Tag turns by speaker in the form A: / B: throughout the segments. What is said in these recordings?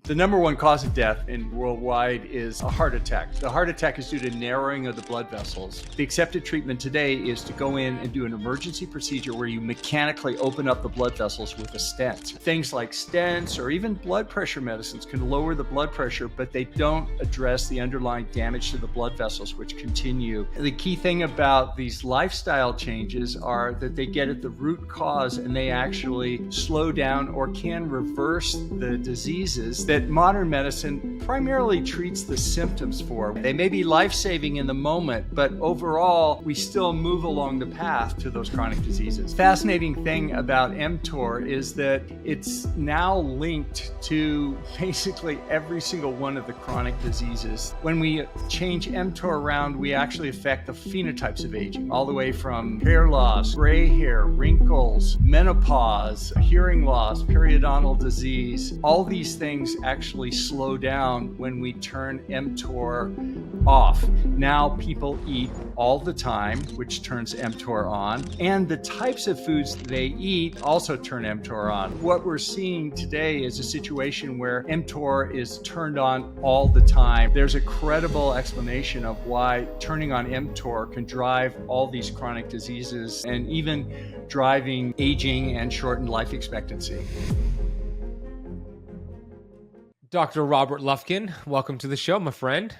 A: The number one cause of death worldwide is a heart attack. The heart attack is due to narrowing of the blood vessels. The accepted treatment today is to go in and do an emergency procedure where you mechanically open up the blood vessels with a stent. Things like stents or even blood pressure medicines can lower the blood pressure, but they don't address the underlying damage to the blood vessels, which continue. The key thing about these lifestyle changes are that they get at the root cause and they actually slow down or can reverse the diseases that modern medicine primarily treats the symptoms for. They may be life-saving in the moment, but overall, we still move along the path to those chronic diseases. Fascinating thing about mTOR is that it's now linked to basically every single one of the chronic diseases. When we change mTOR around, we actually affect the phenotypes of aging, all the way from hair loss, gray hair, wrinkles, menopause, hearing loss, periodontal disease. All these things actually slow down when we turn mTOR off. Now people eat all the time, which turns mTOR on, and the types of foods they eat also turn mTOR on. What we're seeing today is a situation where mTOR is turned on all the time. There's a credible explanation of why turning on mTOR can drive all these chronic diseases and even driving aging and shortened life expectancy.
B: Dr. Robert Lufkin, welcome to the show, my friend.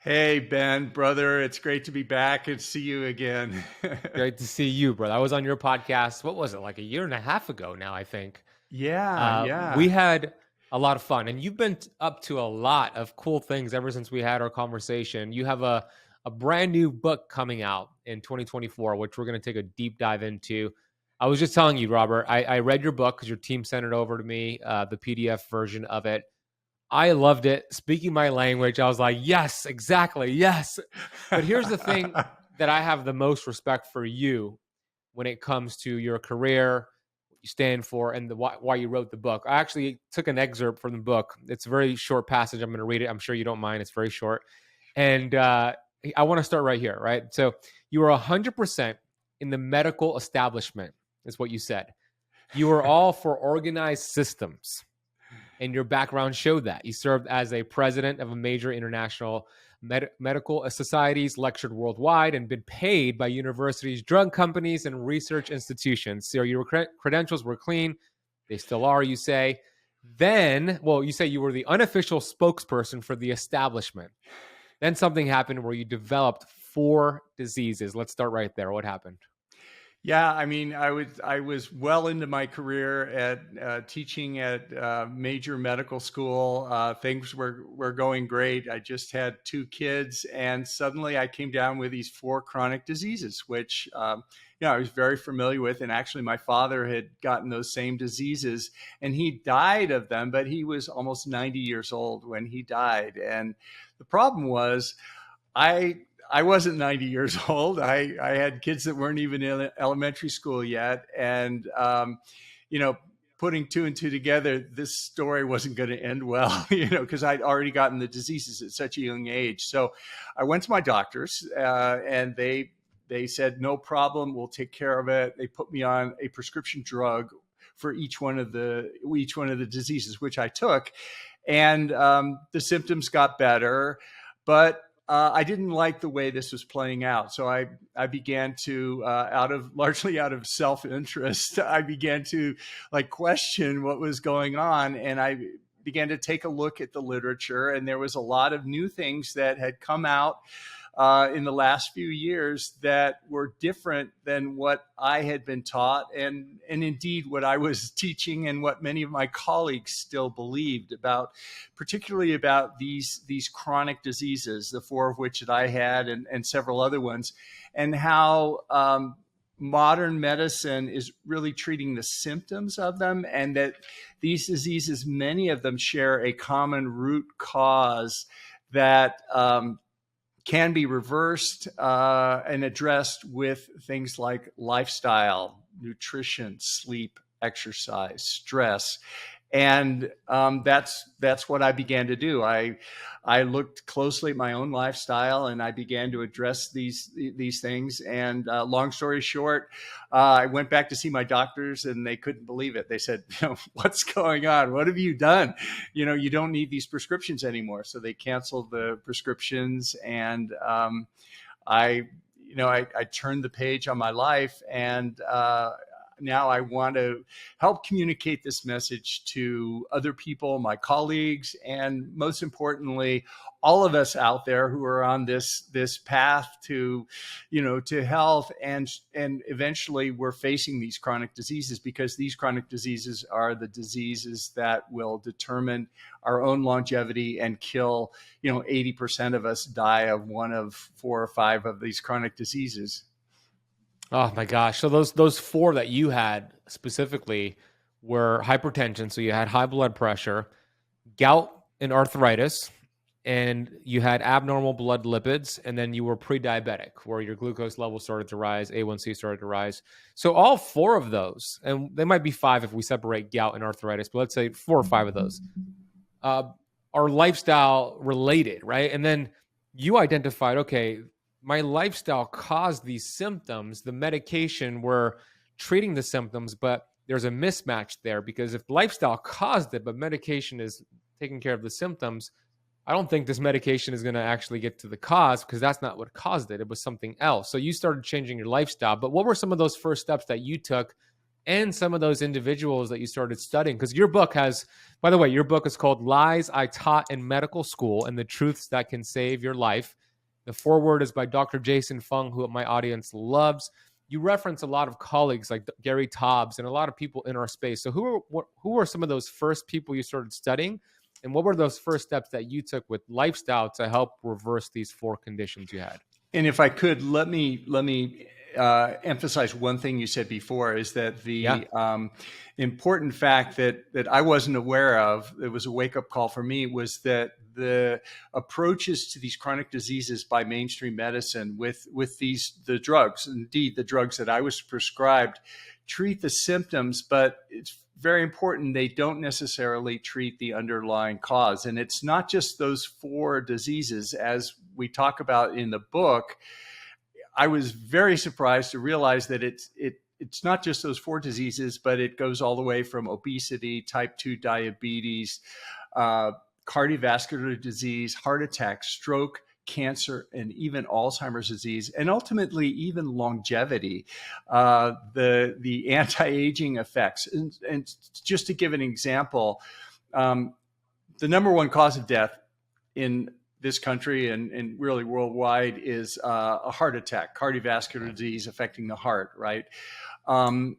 A: Hey, Ben, brother. It's great to be back and see you again.
B: Great to see you, brother. I was on your podcast, what was it, like a year and a half ago now, I think.
A: Yeah.
B: We had a lot of fun, and you've been up to a lot of cool things ever since we had our conversation. You have a brand new book coming out in 2024, which we're going to take a deep dive into. I was just telling you, Robert, I read your book because your team sent it over to me, the PDF version of it. I loved it. Speaking my language, I was like, yes, exactly, yes. But here's the thing that I have the most respect for you when it comes to your career, what you stand for, and why you wrote the book. I actually took an excerpt from the book. It's a very short passage. I'm going to read it. I'm sure you don't mind. It's very short. And I want to start right here, right? So you are 100% in the medical establishment, is what you said. You are all for organized systems. And your background showed that. You served as a president of a major international medical societies, lectured worldwide, and been paid by universities, drug companies, and research institutions. So your credentials were clean. They still are, you say. Then, you say you were the unofficial spokesperson for the establishment. Then something happened where you developed 4 diseases. Let's start right there. What happened?
A: Yeah, I mean, I was well into my career at teaching at major medical school. Things were going great. I just had 2 kids, and suddenly I came down with these 4 chronic diseases, which I was very familiar with. And actually, my father had gotten those same diseases, and he died of them. But he was almost 90 years old when he died, and the problem was, I wasn't 90 years old. I had kids that weren't even in elementary school yet. And, putting 2 and 2 together, this story wasn't going to end well, because I'd already gotten the diseases at such a young age. So I went to my doctors and they said, no problem, we'll take care of it. They put me on a prescription drug for each one of the diseases, which I took. And the symptoms got better, but I didn't like the way this was playing out. So I began to, largely out of self-interest, I began to question what was going on. And I began to take a look at the literature, and there was a lot of new things that had come out in the last few years that were different than what I had been taught, and indeed what I was teaching and what many of my colleagues still believed about, particularly about these chronic diseases, the 4 of which that I had and several other ones, and how modern medicine is really treating the symptoms of them, and that these diseases, many of them share a common root cause that can be reversed and addressed with things like lifestyle, nutrition, sleep, exercise, stress. And that's what I began to do. I looked closely at my own lifestyle, and I began to address these things. And long story short, I went back to see my doctors, and they couldn't believe it. They said, "What's going on? What have you done? You don't need these prescriptions anymore." So they canceled the prescriptions, and I turned the page on my life, and now I want to help communicate this message to other people, my colleagues, and most importantly, all of us out there who are on this path to health, and eventually we're facing these chronic diseases, because these chronic diseases are the diseases that will determine our own longevity and kill. 80% of us die of one of 4 or 5 of these chronic diseases.
B: Oh my gosh. So those 4 that you had specifically were hypertension. So you had high blood pressure, gout and arthritis, and you had abnormal blood lipids, and then you were pre-diabetic, where your glucose level started to rise, A1C started to rise. So all 4 of those, and they might be 5 if we separate gout and arthritis, but let's say 4 or 5 of those are lifestyle related, right? And then you identified, okay, my lifestyle caused these symptoms. The medication were treating the symptoms, but there's a mismatch there, because if lifestyle caused it, but medication is taking care of the symptoms, I don't think this medication is going to actually get to the cause, because that's not what caused it. It was something else. So you started changing your lifestyle. But what were some of those first steps that you took, and some of those individuals that you started studying? Because your book has, by the way, your book is called Lies I Taught in Medical School and the Truths That Can Save Your Life. The foreword is by Dr. Jason Fung, who my audience loves. You reference a lot of colleagues like Gary Taubes and a lot of people in our space. So who were some of those first people you started studying? And what were those first steps that you took with lifestyle to help reverse these 4 conditions you had?
A: And if I could, let me emphasize one thing you said before, is that the important fact that I wasn't aware of, it was a wake-up call for me, was that the approaches to these chronic diseases by mainstream medicine with the drugs, indeed the drugs that I was prescribed, treat the symptoms, but it's very important, they don't necessarily treat the underlying cause. And it's not just those 4 diseases, as we talk about in the book. I was very surprised to realize that it's not just those 4 diseases, but it goes all the way from obesity, type 2 diabetes, cardiovascular disease, heart attack, stroke, cancer, and even Alzheimer's disease, and ultimately even longevity, the anti-aging effects. And just to give an example, the number 1 cause of death in this country and really worldwide is a heart attack, cardiovascular disease affecting the heart, right? And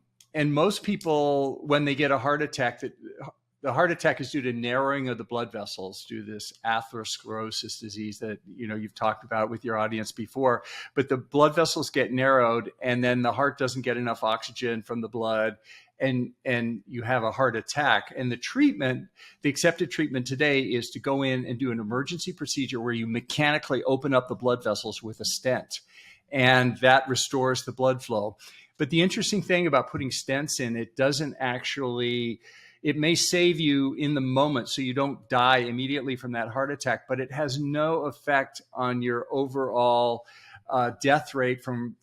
A: most people, when they get a heart attack, the heart attack is due to narrowing of the blood vessels, due to this atherosclerosis disease that you've talked about with your audience before. But the blood vessels get narrowed, and then the heart doesn't get enough oxygen from the blood, and you have a heart attack. And the accepted treatment today is to go in and do an emergency procedure where you mechanically open up the blood vessels with a stent, and that restores the blood flow. But the interesting thing about putting stents in, it may save you in the moment so you don't die immediately from that heart attack, but it has no effect on your overall death rate from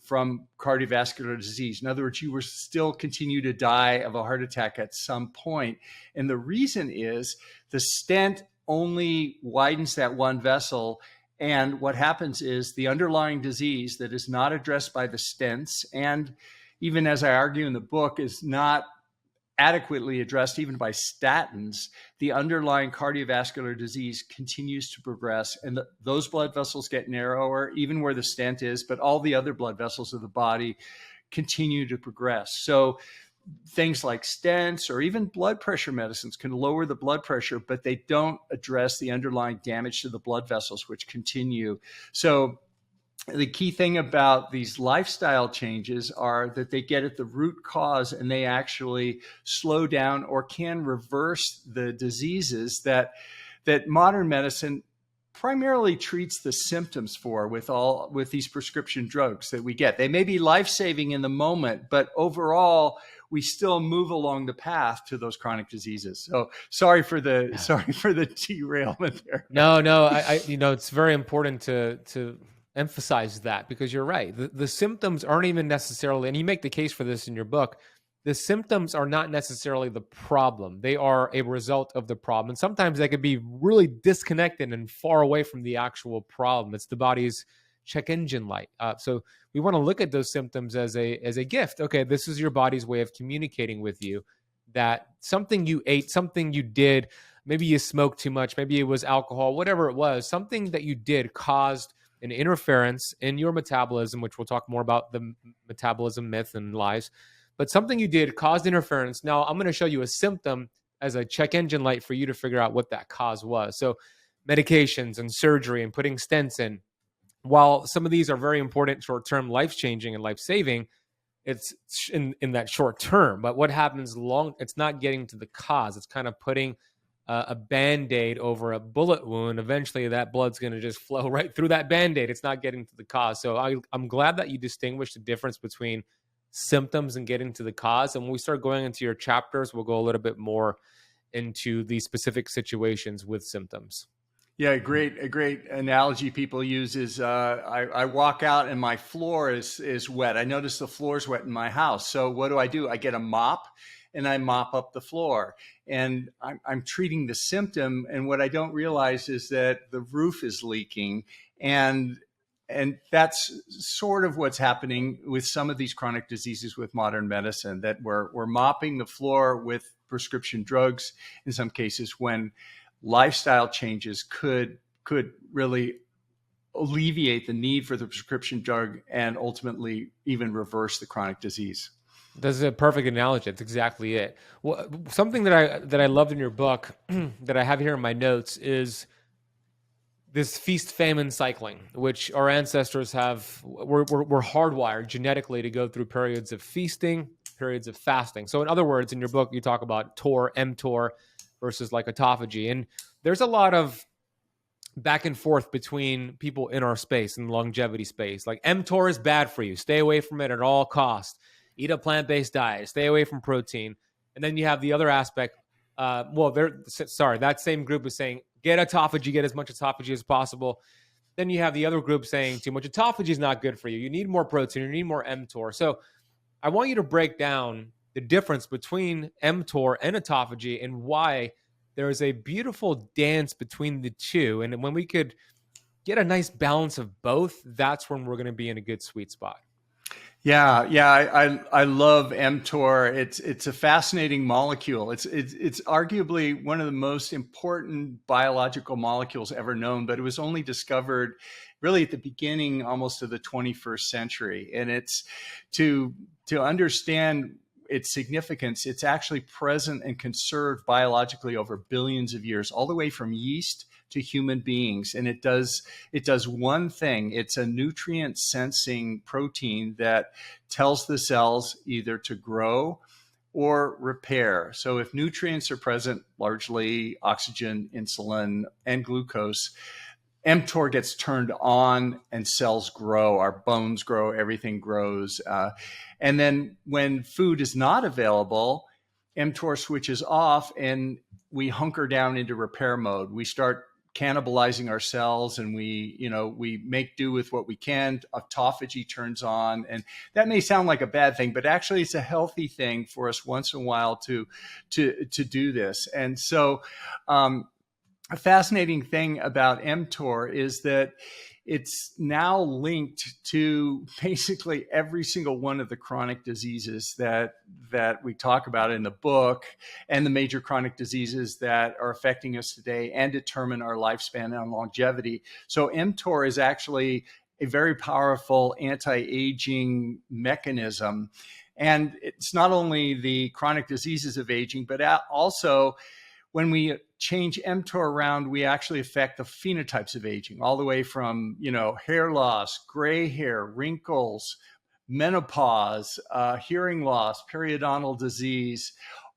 A: cardiovascular disease. In other words, you will still continue to die of a heart attack at some point. And the reason is the stent only widens that one vessel. And what happens is the underlying disease that is not addressed by the stents, and even as I argue in the book, is not adequately addressed even by statins, the underlying cardiovascular disease continues to progress, and those blood vessels get narrower, even where the stent is, but all the other blood vessels of the body continue to progress. So things like stents or even blood pressure medicines can lower the blood pressure, but they don't address the underlying damage to the blood vessels, which continue. So the key thing about these lifestyle changes are that they get at the root cause, and they actually slow down or can reverse the diseases that modern medicine primarily treats the symptoms for with these prescription drugs that we get. They may be life-saving in the moment, but overall, we still move along the path to those chronic diseases. So sorry for the derailment there.
B: No, it's very important to emphasize that, because you're right. The symptoms aren't even necessarily, and you make the case for this in your book, the symptoms are not necessarily the problem. They are a result of the problem. And sometimes they could be really disconnected and far away from the actual problem. It's the body's check engine light. So we want to look at those symptoms as a gift. Okay, this is your body's way of communicating with you that something you ate, something you did, maybe you smoked too much, maybe it was alcohol, whatever it was, something that you did caused an interference in your metabolism, which we'll talk more about the metabolism myth and lies. But something you did caused interference. Now I'm going to show you a symptom as a check engine light for you to figure out what that cause was. So medications and surgery and putting stents in, while some of these are very important, short-term, life-changing and life-saving, it's in that short term. But what happens long, it's not getting to the cause. It's kind of putting a Band-Aid over a bullet wound. Eventually that blood's going to just flow right through that Band-Aid. It's not getting to the cause. So I'm glad that you distinguish the difference between symptoms and getting to the cause. And when we start going into your chapters, we'll go a little bit more into the specific situations with symptoms.
A: Yeah, a great analogy people use is I walk out and my floor is wet. I notice the floor is wet in my house. So what do? I get a mop and I mop up the floor. And I'm treating the symptom. And what I don't realize is that the roof is leaking. And that's sort of what's happening with some of these chronic diseases with modern medicine, that we're mopping the floor with prescription drugs in some cases, when lifestyle changes could really alleviate the need for the prescription drug and ultimately even reverse the chronic disease.
B: That's a perfect analogy. That's exactly it. Well, something that I loved in your book that I have here in my notes is this feast-famine cycling, which our ancestors we're hardwired genetically to go through periods of feasting, periods of fasting. So in other words, in your book, you talk about TOR, mTOR versus like autophagy. And there's a lot of back and forth between people in our space, in the longevity space. Like mTOR is bad for you. Stay away from it at all costs. Eat a plant-based diet. Stay away from protein. And then you have the other aspect. That same group is saying, get autophagy, get as much autophagy as possible. Then you have the other group saying too much autophagy is not good for you. You need more protein. You need more mTOR. So I want you to break down the difference between mTOR and autophagy and why there is a beautiful dance between the two. And when we could get a nice balance of both, that's when we're going to be in a good sweet spot.
A: Yeah, I love mTOR. It's a fascinating molecule. It's arguably one of the most important biological molecules ever known, but it was only discovered really at the beginning almost of the 21st century. And it's to understand its significance, it's actually present and conserved biologically over billions of years, all the way from yeast to human beings. And it does one thing. It's a nutrient sensing protein that tells the cells either to grow or repair. So if nutrients are present, largely oxygen, insulin, and glucose, mTOR gets turned on and cells grow, our bones grow, everything grows. And then when food is not available, mTOR switches off and we hunker down into repair mode. We start cannibalizing our cells and we make do with what we can. Autophagy turns on. And that may sound like a bad thing, but actually it's a healthy thing for us once in a while to do this. And so a fascinating thing about mTOR is that it's now linked to basically every single one of the chronic diseases that we talk about in the book, and the major chronic diseases that are affecting us today and determine our lifespan and longevity. So mTOR is actually a very powerful anti-aging mechanism. And it's not only the chronic diseases of aging, but also when we change mTOR around, we actually affect the phenotypes of aging, all the way from, hair loss, gray hair, wrinkles, menopause, hearing loss, periodontal disease.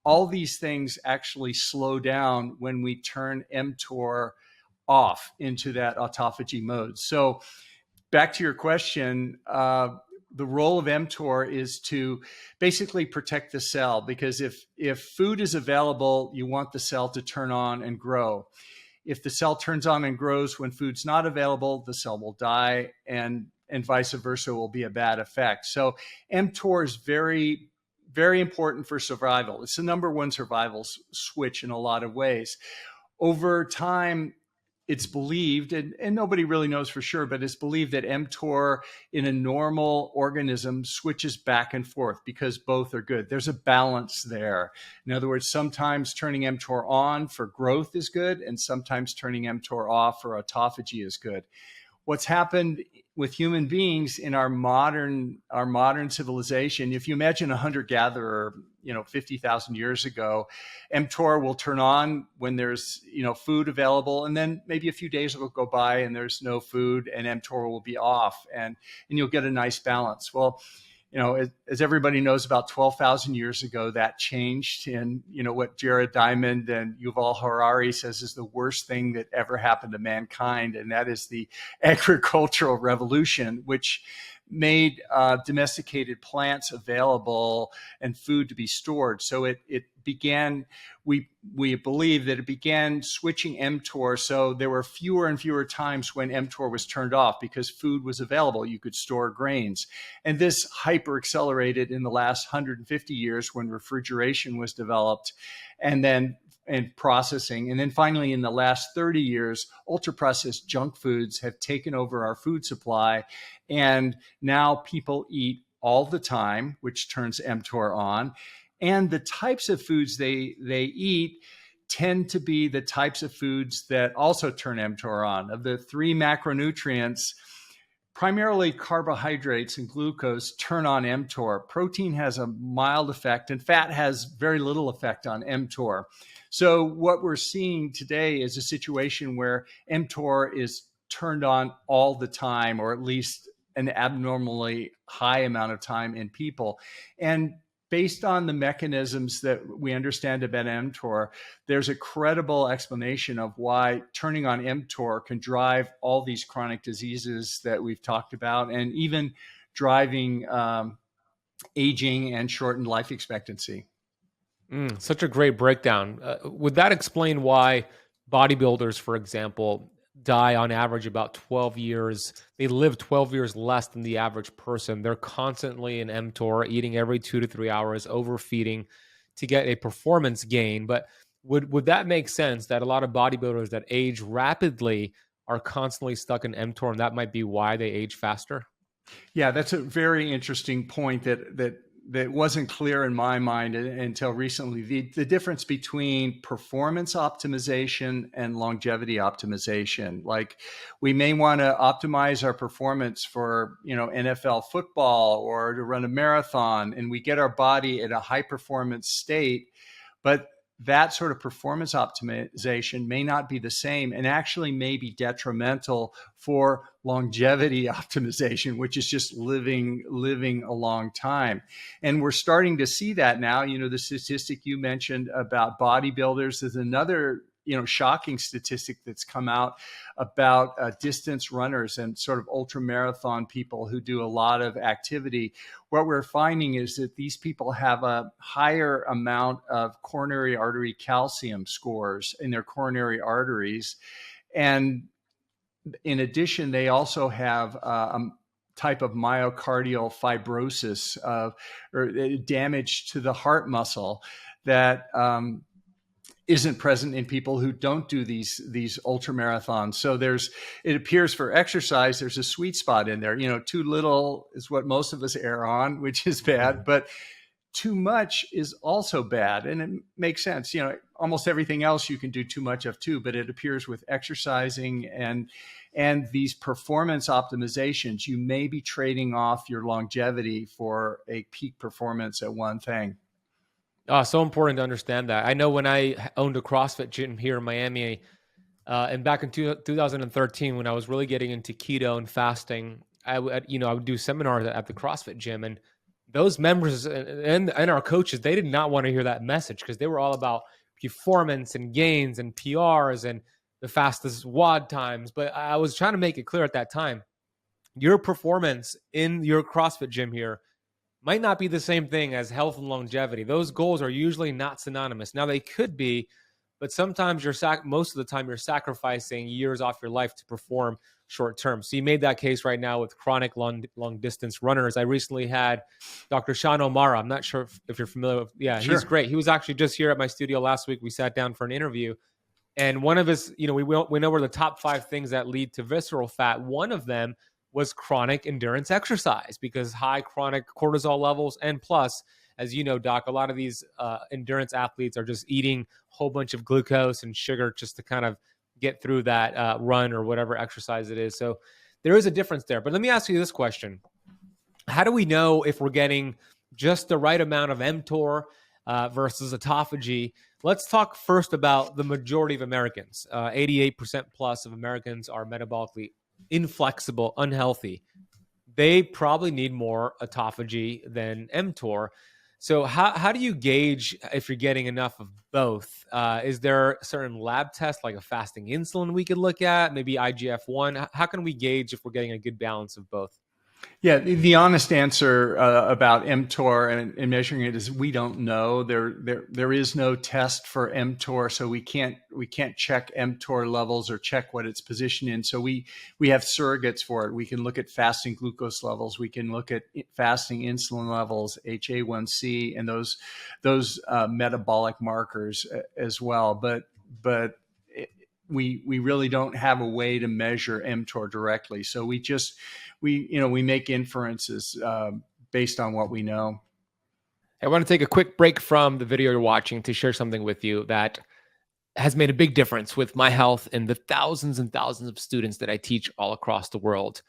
A: All these things actually slow down when we turn mTOR off into that autophagy mode. So back to your question, the role of mTOR is to basically protect the cell, because if food is available, you want the cell to turn on and grow. If the cell turns on and grows when food's not available, the cell will die, and vice versa will be a bad effect. So mTOR is very, very important for survival. It's the number one survival switch in a lot of ways. Over time, it's believed, and nobody really knows for sure, but it's believed that mTOR in a normal organism switches back and forth because both are good. There's a balance there. In other words, sometimes turning mTOR on for growth is good, and sometimes turning mTOR off for autophagy is good. What's happened with human beings in our modern civilization, if you imagine a hunter-gatherer, 50,000 years ago, mTOR will turn on when there's, food available, and then maybe a few days will go by and there's no food, and mTOR will be off, and you'll get a nice balance. Well, as everybody knows, about 12,000 years ago, that changed. And, what Jared Diamond and Yuval Harari says is the worst thing that ever happened to mankind. And that is the agricultural revolution, which made domesticated plants available and food to be stored. So it began, we believe that it began switching mTOR. So there were fewer and fewer times when mTOR was turned off because food was available. You could store grains. And this hyper accelerated in the last 150 years when refrigeration was developed, and processing. And then finally, in the last 30 years, ultra-processed junk foods have taken over our food supply. And now people eat all the time, which turns mTOR on. And the types of foods they eat tend to be the types of foods that also turn mTOR on. Of the three macronutrients, primarily carbohydrates and glucose turn on mTOR. Protein has a mild effect, and fat has very little effect on mTOR. So what we're seeing today is a situation where mTOR is turned on all the time, or at least an abnormally high amount of time in people. And based on the mechanisms that we understand about mTOR, there's a credible explanation of why turning on mTOR can drive all these chronic diseases that we've talked about, and even driving aging and shortened life expectancy.
B: Such a great breakdown. Would that explain why bodybuilders, for example, die on average about 12 years? They live 12 years less than the average person. They're constantly in mTOR, eating every 2 to 3 hours, overfeeding to get a performance gain. But would that make sense that a lot of bodybuilders that age rapidly are constantly stuck in mTOR, and that might be why they age faster?
A: Yeah, that's a very interesting point that wasn't clear in my mind until recently. The difference between performance optimization and longevity optimization. Like, we may want to optimize our performance for, NFL football or to run a marathon, and we get our body at a high performance state, but that sort of performance optimization may not be the same, and actually may be detrimental for longevity optimization, which is just living a long time. And we're starting to see that now. The statistic you mentioned about bodybuilders is another shocking statistic that's come out about distance runners and sort of ultra marathon people who do a lot of activity. What we're finding is that these people have a higher amount of coronary artery calcium scores in their coronary arteries. And in addition, they also have a type of myocardial fibrosis or damage to the heart muscle that isn't present in people who don't do these ultra marathons. So it appears for exercise, there's a sweet spot in there. Too little is what most of us err on, which is bad, but too much is also bad. And it makes sense. Almost everything else you can do too much of too, but it appears with exercising and these performance optimizations, you may be trading off your longevity for a peak performance at one thing.
B: So important to understand that. I know when I owned a CrossFit gym here in Miami, and back in 2013, when I was really getting into keto and fasting, I would do seminars at the CrossFit gym, and those members and our coaches, they did not want to hear that message, because they were all about performance and gains and PRs and the fastest WOD times. But I was trying to make it clear at that time, your performance in your CrossFit gym here might not be the same thing as health and longevity. Those goals are usually not synonymous. Now they could be, but sometimes most of the time you're sacrificing years off your life to perform short term. So you made that case right now with chronic long distance runners. I recently had Dr. Sean O'Mara. I'm not sure if you're familiar with,
A: Sure.
B: He's great. He was actually just here at my studio last week. We sat down for an interview, and one of his, we know where the top 5 things that lead to visceral fat. One of them was chronic endurance exercise, because high chronic cortisol levels, and plus, as you know, Doc, a lot of these endurance athletes are just eating a whole bunch of glucose and sugar just to kind of get through that run or whatever exercise it is. So there is a difference there. But let me ask you this question. How do we know if we're getting just the right amount of mTOR versus autophagy? Let's talk first about the majority of Americans. 88% plus of Americans are metabolically inflexible, unhealthy. They probably need more autophagy than mTOR. So how do you gauge if you're getting enough of both? Is there a certain lab test, like a fasting insulin we could look at, maybe IGF-1? How can we gauge if we're getting a good balance of both?
A: Yeah, the honest answer about mTOR and measuring it is we don't know. There is no test for mTOR, so we can't check mTOR levels or check what it's positioned in. So we have surrogates for it. We can look at fasting glucose levels. We can look at fasting insulin levels, HA1C, and those metabolic markers as well. But we really don't have a way to measure mTOR directly. So we make inferences based on what we know.
B: I want to take a quick break from the video you're watching to share something with you that has made a big difference with my health and the thousands and thousands of students that I teach all across the world.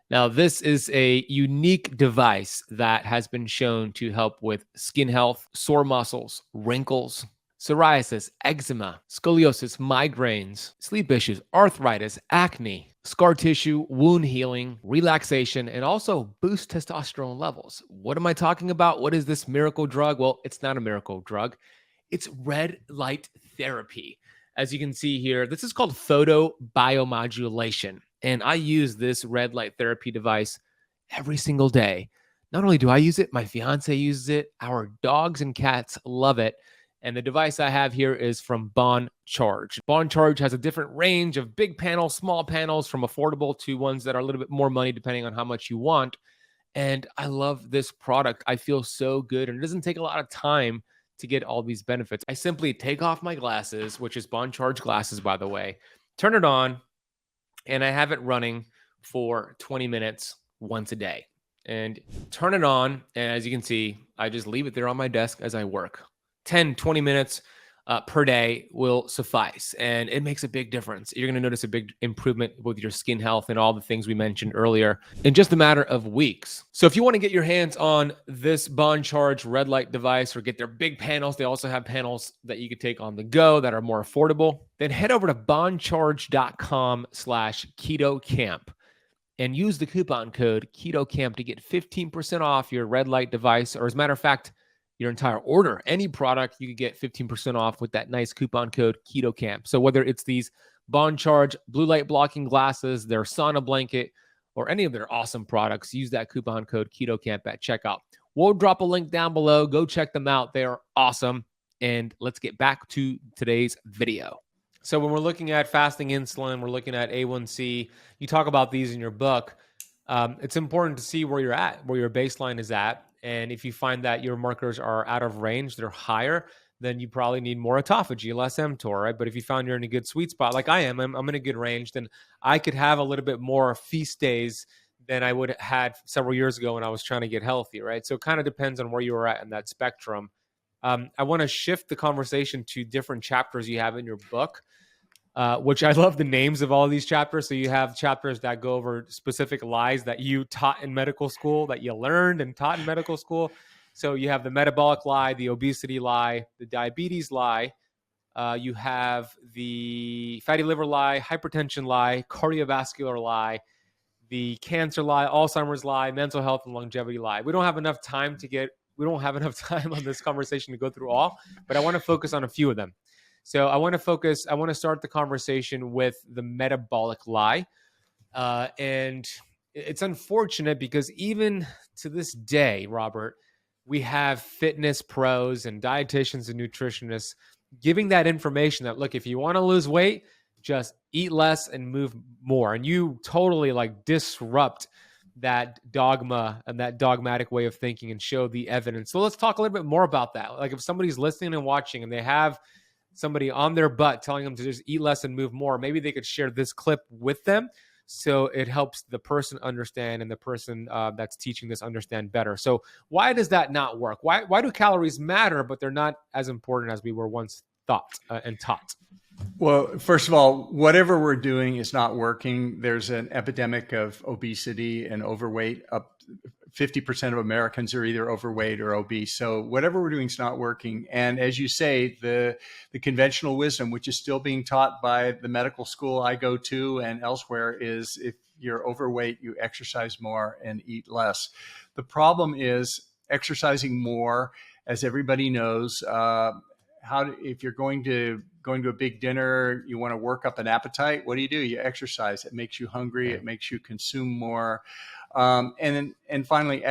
B: Now, this is a unique device that has been shown to help with skin health, sore muscles, wrinkles, psoriasis, eczema, scoliosis, migraines, sleep issues, arthritis, acne, scar tissue, wound healing, relaxation, and also boost testosterone levels. What am I talking about? What is this miracle drug? Well, it's not a miracle drug. It's red light therapy. As you can see here, this is called photobiomodulation. And I use this red light therapy device every single day. Not only do I use it, my fiance uses it. Our dogs and cats love it. And the device I have here is from Bon Charge. Bon Charge has a different range of big panels, small panels, from affordable to ones that are a little bit more money depending on how much you want. And I love this product. I feel so good. And it doesn't take a lot of time to get all these benefits. I simply take off my glasses, which is Bon Charge glasses, by the way, turn it on, and I have it running for 20 minutes once a day. And turn it on, and as you can see, I just leave it there on my desk as I work. 10, 20 minutes per day will suffice, and it makes a big difference. You're going to notice a big improvement with your skin health and all the things we mentioned earlier in just a matter of weeks. So if you want to get your hands on this Bon Charge red light device or get their big panels, they also have panels that you could take on the go that are more affordable, then head over to boncharge.com/ketocamp and use the coupon code KETOCAMP to get 15% off your red light device, or as a matter of fact, your entire order. Any product, you could get 15% off with that nice coupon code KETOCAMP. So whether it's these Bon Charge blue light blocking glasses, their sauna blanket, or any of their awesome products, use that coupon code KETOCAMP at checkout. We'll drop a link down below. Go check them out. They are awesome. And let's get back to today's video. So when we're looking at fasting insulin, we're looking at A1C. You talk about these in your book. It's important to see where you're at, where your baseline is at. And if you find that your markers are out of range, they're higher, then you probably need more autophagy, less mTOR, right? But if you found you're in a good sweet spot, like I am, I'm in a good range, then I could have a little bit more feast days than I would have had several years ago when I was trying to get healthy, right? So it kind of depends on where you are at in that spectrum. I want to shift the conversation to different chapters you have in your book, which I love the names of all of these chapters. So you have chapters that go over specific lies that you taught in medical school, that you learned and taught in medical school. So you have the metabolic lie, the obesity lie, the diabetes lie. You have the fatty liver lie, hypertension lie, cardiovascular lie, the cancer lie, Alzheimer's lie, mental health and longevity lie. We don't have enough time on this conversation to go through all, but I want to focus on a few of them. So I want to start the conversation with the metabolic lie. And it's unfortunate because even to this day, Robert, we have fitness pros and dietitians and nutritionists giving that information that, look, if you want to lose weight, just eat less and move more. And you totally like disrupt that dogma and that dogmatic way of thinking and show the evidence. So let's talk a little bit more about that. Like if somebody's listening and watching and they have somebody on their butt telling them to just eat less and move more, maybe they could share this clip with them so it helps the person understand and the person that's teaching this understand better. So why does that not work? Why do calories matter, but they're not as important as we were once thought and taught?
A: Well, first of all, whatever we're doing is not working. There's an epidemic of obesity and overweight. Up 50% of Americans are either overweight or obese. So whatever we're doing is not working. And as you say, the conventional wisdom, which is still being taught by the medical school I go to and elsewhere, is if you're overweight, you exercise more and eat less. The problem is exercising more, as everybody knows. If you're going to a big dinner, you want to work up an appetite. What do? You exercise. It makes you hungry. It makes you consume more. And finally,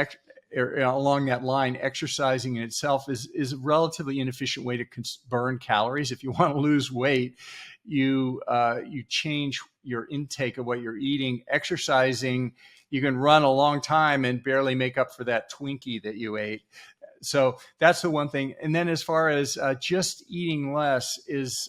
A: along that line, exercising in itself is a relatively inefficient way to burn calories. If you want to lose weight, you change your intake of what you're eating. Exercising, you can run a long time and barely make up for that Twinkie that you ate. So that's the one thing. And then as far as just eating less is,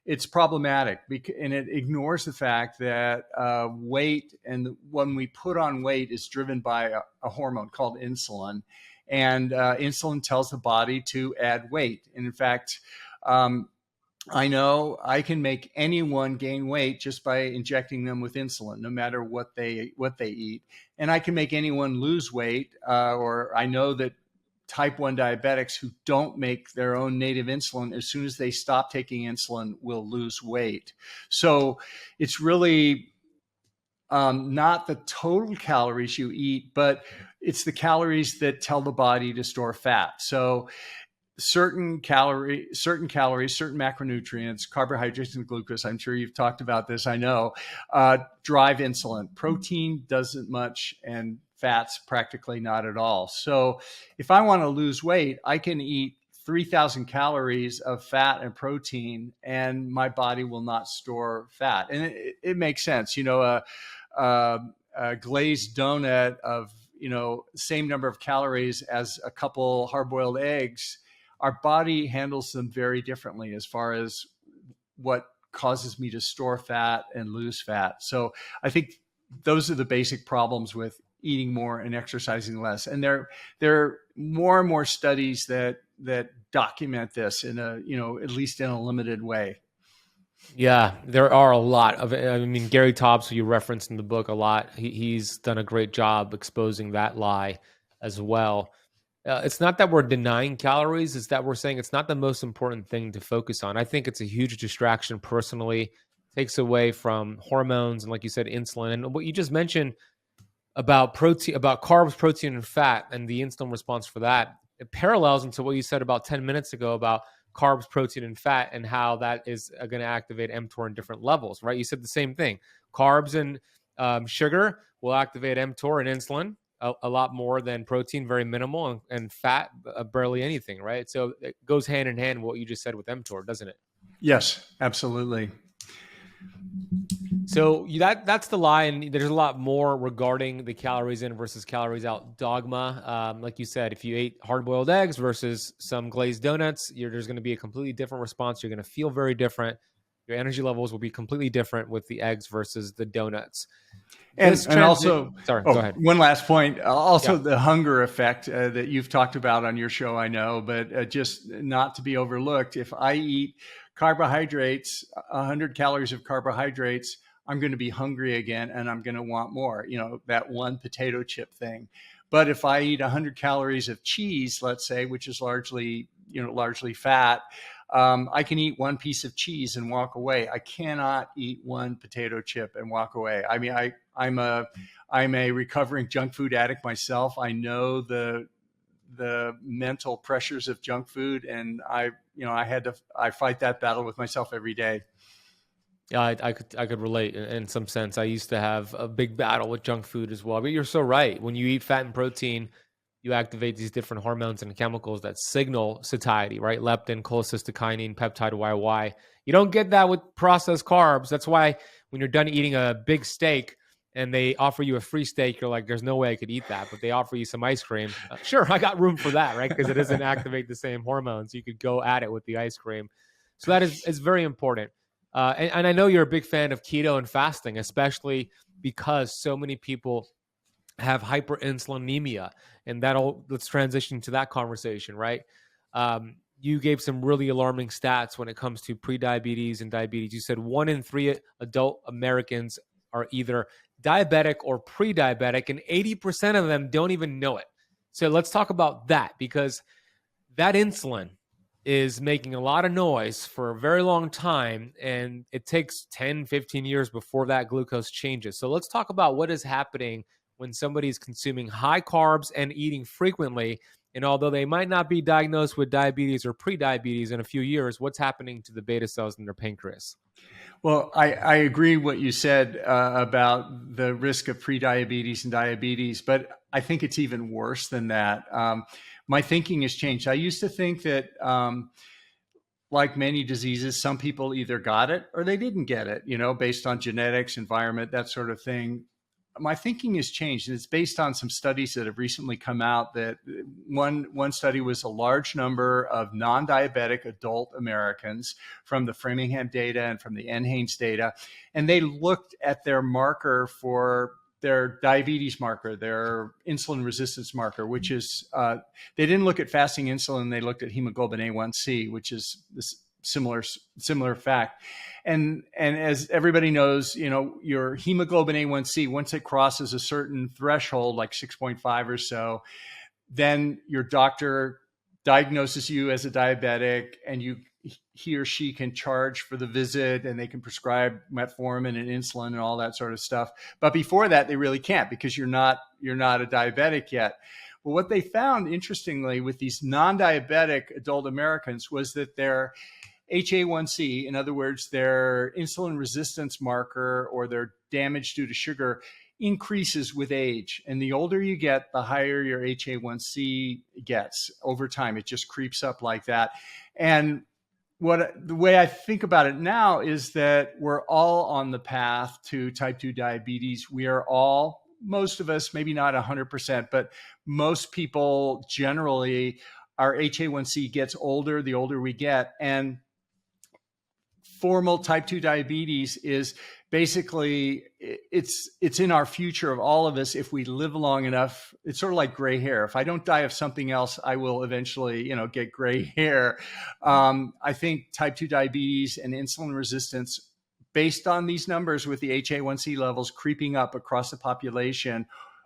A: it's problematic and it ignores the fact that weight and when we put on weight is driven by a hormone called insulin. And insulin tells the body to add weight. And in fact, I know I can make anyone gain weight just by injecting them with insulin, no matter what they eat. And I can make anyone lose weight, or I know that type 1 diabetics who don't make their own native insulin, as soon as they stop taking insulin, will lose weight. So it's really not the total calories you eat, but it's the calories that tell the body to store fat. So certain calories, certain macronutrients, carbohydrates and glucose, I'm sure you've talked about this, I know, drive insulin. Protein doesn't much, and fats practically not at all. So if I want to lose weight, I can eat 3,000 calories of fat and protein, and my body will not store fat. And it makes sense. A glazed donut of, same number of calories as a couple hard-boiled eggs, our body handles them very differently as far as what causes me to store fat and lose fat. So I think those are the basic problems with eating more and exercising less. And there are more and more studies that document this in at least in a limited way.
B: Yeah, there are a lot of, Gary Taubes, who you referenced in the book a lot, he's done a great job exposing that lie as well. It's not that we're denying calories, it's that we're saying it's not the most important thing to focus on. I think it's a huge distraction personally, takes away from hormones and, like you said, insulin. And what you just mentioned about protein, about carbs, protein, and fat, and the insulin response for that, it parallels into what you said about 10 minutes ago about carbs, protein, and fat, and how that is going to activate mTOR in different levels, right? You said the same thing. Carbs and sugar will activate mTOR and insulin a lot more than protein, very minimal, and fat, barely anything, right? So it goes hand in hand with what you just said with mTOR, doesn't it?
A: Yes, absolutely.
B: So that's the lie, and there's a lot more regarding the calories in versus calories out dogma. Like you said, if you ate hard-boiled eggs versus some glazed donuts, there's going to be a completely different response. You're going to feel very different. Your energy levels will be completely different with the eggs versus the donuts.
A: And also,
B: go ahead.
A: One last point. Also, the hunger effect that you've talked about on your show, I know, but just not to be overlooked. If I eat carbohydrates, 100 calories of carbohydrates, I'm going to be hungry again, and I'm going to want more. That one potato chip thing. But if I eat 100 calories of cheese, let's say, which is largely fat, I can eat one piece of cheese and walk away. I cannot eat one potato chip and walk away. I mean, I'm a recovering junk food addict myself. I know the mental pressures of junk food, and I fight that battle with myself every day.
B: Yeah, I could relate in some sense. I used to have a big battle with junk food as well. But you're so right. When you eat fat and protein, you activate these different hormones and chemicals that signal satiety, right? Leptin, cholecystokinin, peptide YY. You don't get that with processed carbs. That's why when you're done eating a big steak and they offer you a free steak, you're like, there's no way I could eat that. But they offer you some ice cream. Sure, I got room for that, right? Because it doesn't activate the same hormones. You could go at it with the ice cream. So that is very important. And I know you're a big fan of keto and fasting, especially because so many people have hyperinsulinemia, and let's transition to that conversation, right? You gave some really alarming stats when it comes to prediabetes and diabetes. You said 1 in 3 adult Americans are either diabetic or pre-diabetic, and 80% of them don't even know it. So let's talk about that, because that insulin is making a lot of noise for a very long time, and it takes 10, 15 years before that glucose changes. So let's talk about what is happening when somebody is consuming high carbs and eating frequently. And although they might not be diagnosed with diabetes or pre-diabetes in a few years, what's happening to the beta cells in their pancreas?
A: Well, I agree what you said about the risk of prediabetes and diabetes, but I think it's even worse than that. My thinking has changed. I used to think that, like many diseases, some people either got it or they didn't get it, based on genetics, environment, that sort of thing. My thinking has changed, and it's based on some studies that have recently come out. That one study was a large number of non-diabetic adult Americans from the Framingham data and from the NHANES data, and they looked at their marker for their diabetes marker, their insulin resistance marker, which is, they didn't look at fasting insulin, they looked at hemoglobin A1C, which is this similar fact. And as everybody knows, your hemoglobin A1C, once it crosses a certain threshold, like 6.5 or so, then your doctor diagnoses you as a diabetic, and he or she can charge for the visit, and they can prescribe metformin and insulin and all that sort of stuff. But before that, they really can't, because you're not a diabetic yet. Well, what they found, interestingly, with these non-diabetic adult Americans was that their HA1C, in other words, their insulin resistance marker or their damage due to sugar, increases with age. And the older you get, the higher your HA1C gets over time. It just creeps up like that. And the way I think about it now is that we're all on the path to type 2 diabetes. We are all, most of us, maybe not 100%, but most people generally, our HA1C gets older the older we get. And formal type 2 diabetes is basically, it's in our future of all of us if we live long enough. It's sort of like gray hair. If I don't die of something else, I will eventually, get gray hair. I think type 2 diabetes and insulin resistance, based on these numbers with the HA1C levels creeping up across the population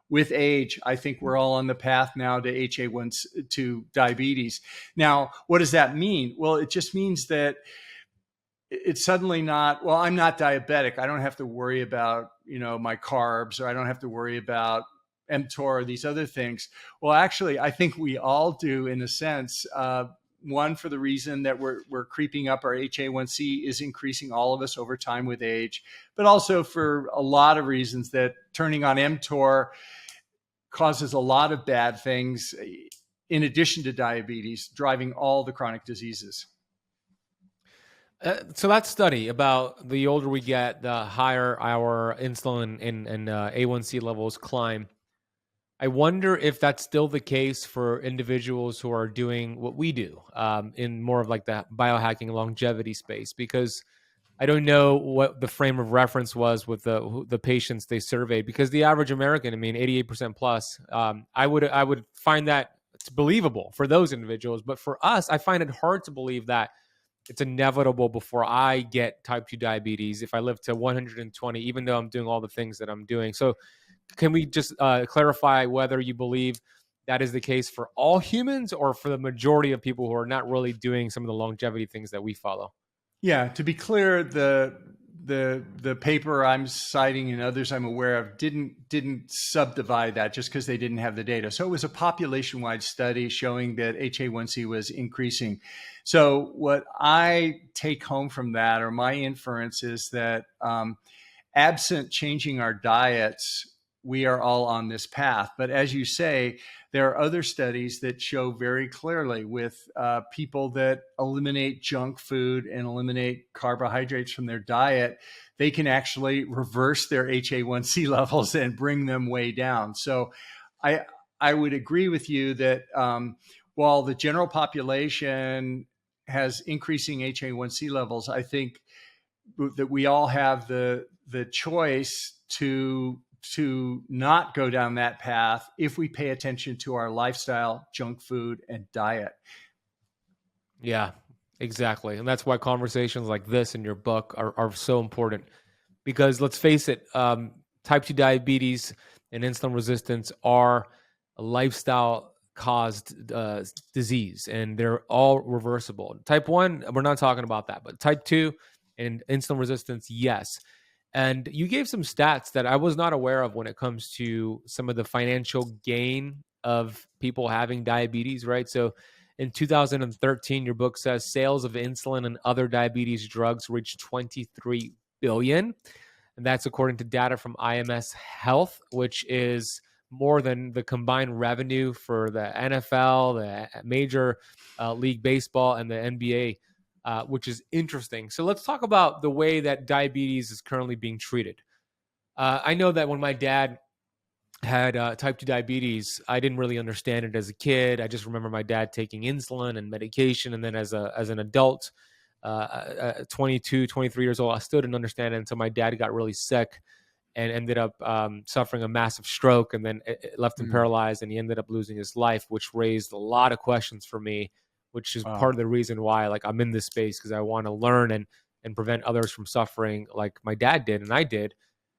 A: with age, I think we're all on the path now to to diabetes. Now, what does that mean? Well, it just means that it's suddenly not, well, I'm not diabetic, I don't have to worry about, my carbs, or I don't have to worry about mTOR or these other things. Well, actually, I think we all do, in a sense. One, for the reason that we're creeping up, our HA1C is increasing, all of us, over time with age, but also for a lot of reasons that turning on mTOR causes a lot of bad things, in addition to diabetes, driving all the chronic diseases.
B: So that study about the older we get, the higher our insulin and A1C levels climb. I wonder if that's still the case for individuals who are doing what we do, in more of like the biohacking longevity space, because I don't know what the frame of reference was with the patients they surveyed, because the average American, 88% plus, I would find that it's believable for those individuals. But for us, I find it hard to believe that it's inevitable before I get type 2 diabetes if I live to 120, even though I'm doing all the things that I'm doing. So can we just clarify whether you believe that is the case for all humans, or for the majority of people who are not really doing some of the longevity things that we follow?
A: Yeah, to be clear, the the paper I'm citing and others I'm aware of didn't subdivide that just because they didn't have the data. So it was a population-wide study showing that HA1C was increasing. So what I take home from that, or my inference, is that absent changing our diets, we are all on this path. But as you say, there are other studies that show very clearly with people that eliminate junk food and eliminate carbohydrates from their diet, they can actually reverse their HA1C levels and bring them way down. So I would agree with you that while the general population has increasing HA1C levels, I think that we all have the choice to not go down that path if we pay attention to our lifestyle, junk food, and diet.
B: Yeah, exactly. And that's why conversations like this in your book are so important, because let's face it, type 2 diabetes and insulin resistance are a lifestyle caused disease, and they're all reversible. Type 1, we're not talking about that, but type 2 and insulin resistance, yes. And you gave some stats that I was not aware of when it comes to some of the financial gain of people having diabetes, right? So in 2013, your book says sales of insulin and other diabetes drugs reached 23 billion. And that's according to data from IMS Health, which is more than the combined revenue for the NFL, the Major League Baseball, and the NBA. Which is interesting. So let's talk about the way that diabetes is currently being treated. I know that when my dad had type 2 diabetes, I didn't really understand it as a kid. I just remember my dad taking insulin and medication. And then as an adult, 22, 23 years old, I still didn't understand it until my dad got really sick and ended up suffering a massive stroke, and then it left him paralyzed, and he ended up losing his life, which raised a lot of questions for me, which is part of the reason why I'm in this space, because I want to learn and prevent others from suffering like my dad did and I did.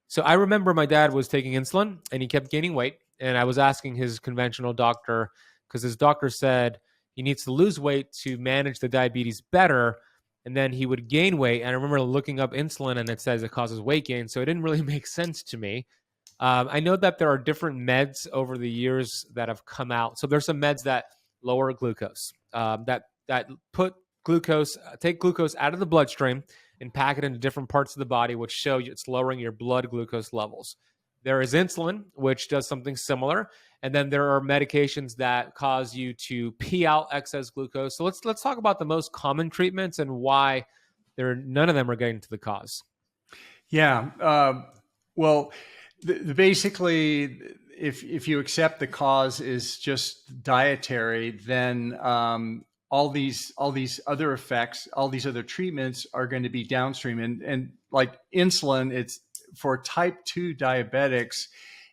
B: So I remember my dad was taking insulin and he kept gaining weight. And I was asking his conventional doctor, because his doctor said he needs to lose weight to manage the diabetes better. And then he would gain weight. And I remember looking up insulin and it says it causes weight gain. So it didn't really make sense to me. I know that there are different meds over the years that have come out. So there's some meds that lower glucose, that take glucose out of the bloodstream and pack it into different parts of the body, which show you it's lowering your blood glucose levels. There is insulin, which does something similar. And then there are medications that cause you to pee out excess glucose. So let's talk about the most common treatments and why none of them are getting to the cause.
A: Yeah. Well, basically, if you accept the cause is just dietary, then all these other effects, all these other treatments are going to be downstream. And like insulin, it's for type 2 diabetics,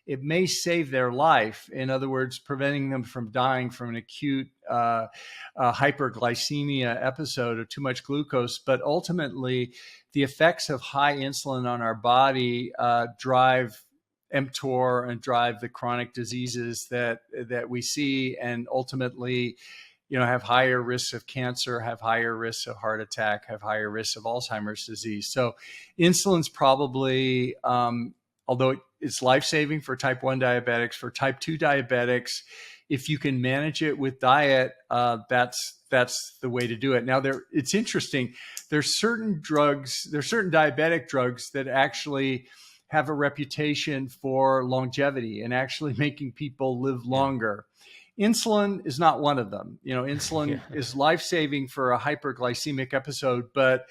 A: it may save their life. In other words, preventing them from dying from an acute hyperglycemia episode of too much glucose. But ultimately, the effects of high insulin on our body drive mTOR and drive the chronic diseases that we see, and ultimately, have higher risks of cancer, have higher risks of heart attack, have higher risks of Alzheimer's disease. So insulin's probably, although it's life-saving for type 1 diabetics, for type 2 diabetics, if you can manage it with diet, that's the way to do it. Now, it's interesting. There's certain diabetic drugs that actually have a reputation for longevity and actually making people live longer. Insulin is not one of them. Insulin is life-saving for a hyperglycemic episode, but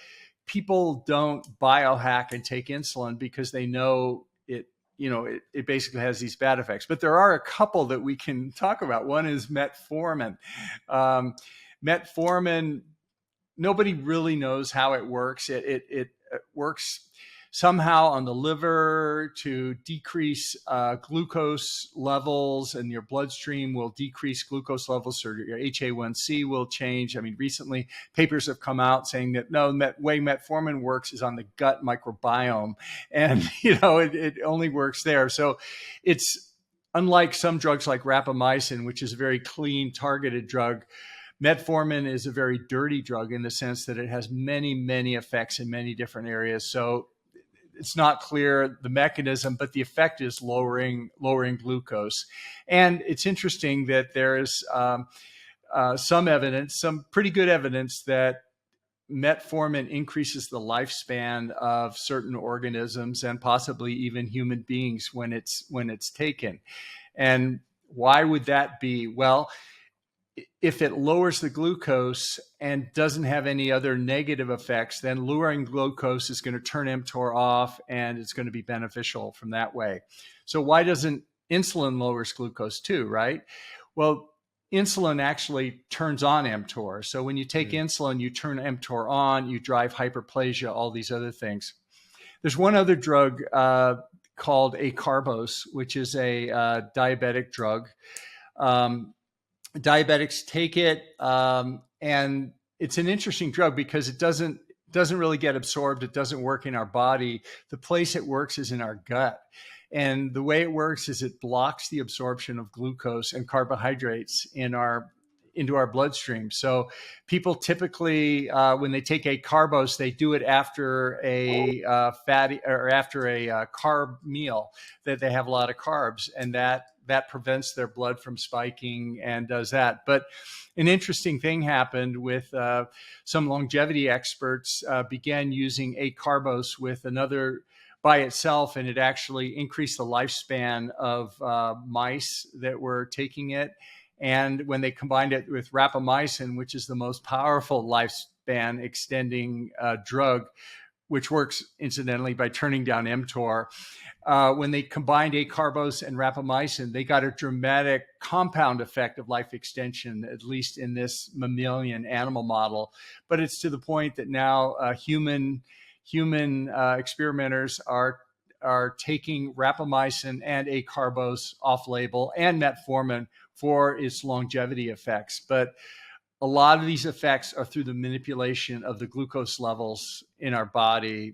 A: people don't biohack and take insulin because they know it basically has these bad effects. But there are a couple that we can talk about. One is metformin. Metformin, nobody really knows how it works. It works somehow on the liver to decrease glucose levels, and your bloodstream will decrease glucose levels, so your HA1C will change. I mean, recently papers have come out saying that no, the way metformin works is on the gut microbiome, and it only works there. So it's unlike some drugs like rapamycin, which is a very clean, targeted drug. Metformin is a very dirty drug in the sense that it has many, many effects in many different areas. So it's not clear the mechanism, but the effect is lowering glucose. And it's interesting that there is some evidence, some pretty good evidence, that metformin increases the lifespan of certain organisms and possibly even human beings when it's taken. And why would that be? Well, if it lowers the glucose and doesn't have any other negative effects, then lowering glucose is going to turn mTOR off, and it's going to be beneficial from that way. So why doesn't insulin lowers glucose too, right? Well, insulin actually turns on mTOR. So when you take insulin, you turn mTOR on, you drive hyperplasia, all these other things. There's one other drug called acarbose, which is a diabetic drug. Diabetics take it, and it's an interesting drug because it doesn't really get absorbed. It doesn't work in our body. The place it works is in our gut. And the way it works is it blocks the absorption of glucose and carbohydrates into our bloodstream. So people typically, when they take acarbose, they do it after a carb meal, that they have a lot of carbs, and that prevents their blood from spiking and does that. But an interesting thing happened with some longevity experts began using acarbose with another by itself, and it actually increased the lifespan of mice that were taking it. And when they combined it with rapamycin, which is the most powerful lifespan extending drug, which works incidentally by turning down mTOR, when they combined acarbose and rapamycin, they got a dramatic compound effect of life extension, at least in this mammalian animal model. But it's to the point that now human experimenters are taking rapamycin and acarbose off label, and metformin for its longevity effects. But a lot of these effects are through the manipulation of the glucose levels in our body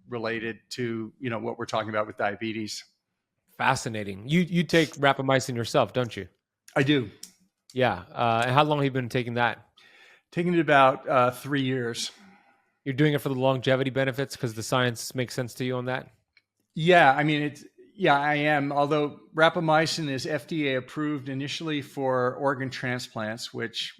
A: related to, what we're talking about with diabetes.
B: Fascinating. You take rapamycin yourself, don't you?
A: I do.
B: Yeah. And how long have you been taking that?
A: Taking it about 3 years.
B: You're doing it for the longevity benefits because the science makes sense to you on that?
A: Yeah, I mean, I am. Although rapamycin is FDA approved initially for organ transplants, which,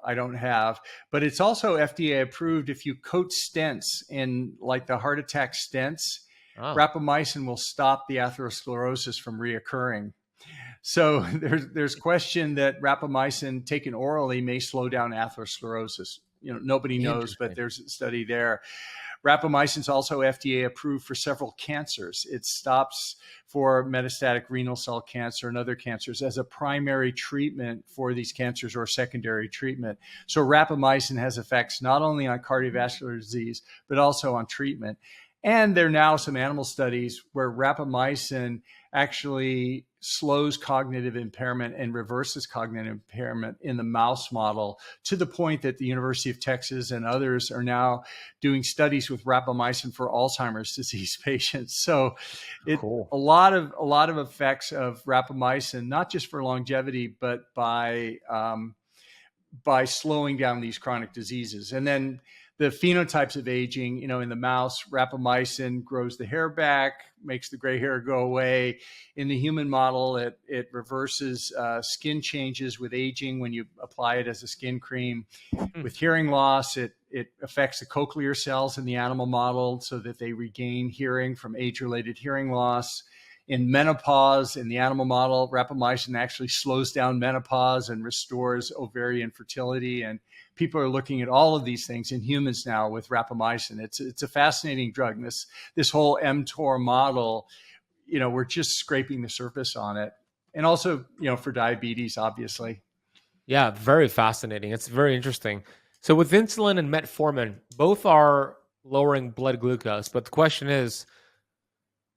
A: I don't have, but it's also FDA approved if you coat stents in, like the heart attack stents. Rapamycin will stop the atherosclerosis from reoccurring. So there's question that rapamycin taken orally may slow down atherosclerosis. Nobody knows, but there's a study there. Rapamycin is also FDA approved for several cancers. It stops for metastatic renal cell cancer and other cancers as a primary treatment for these cancers, or secondary treatment. So rapamycin has effects not only on cardiovascular disease, but also on treatment. And there are now some animal studies where rapamycin actually slows cognitive impairment and reverses cognitive impairment in the mouse model, to the point that the University of Texas and others are now doing studies with rapamycin for Alzheimer's disease patients. So cool. a lot of effects of rapamycin, not just for longevity, but by slowing down these chronic diseases. And then the phenotypes of aging, in the mouse, rapamycin grows the hair back, makes the gray hair go away. In the human model, it reverses skin changes with aging when you apply it as a skin cream. With hearing loss, it affects the cochlear cells in the animal model so that they regain hearing from age-related hearing loss. In menopause, in the animal model, rapamycin actually slows down menopause and restores ovarian fertility. And people are looking at all of these things in humans now with rapamycin. It's a fascinating drug. And this whole mTOR model, we're just scraping the surface on it. And also, for diabetes, obviously.
B: Yeah, very fascinating. It's very interesting. So with insulin and metformin, both are lowering blood glucose. But the question is,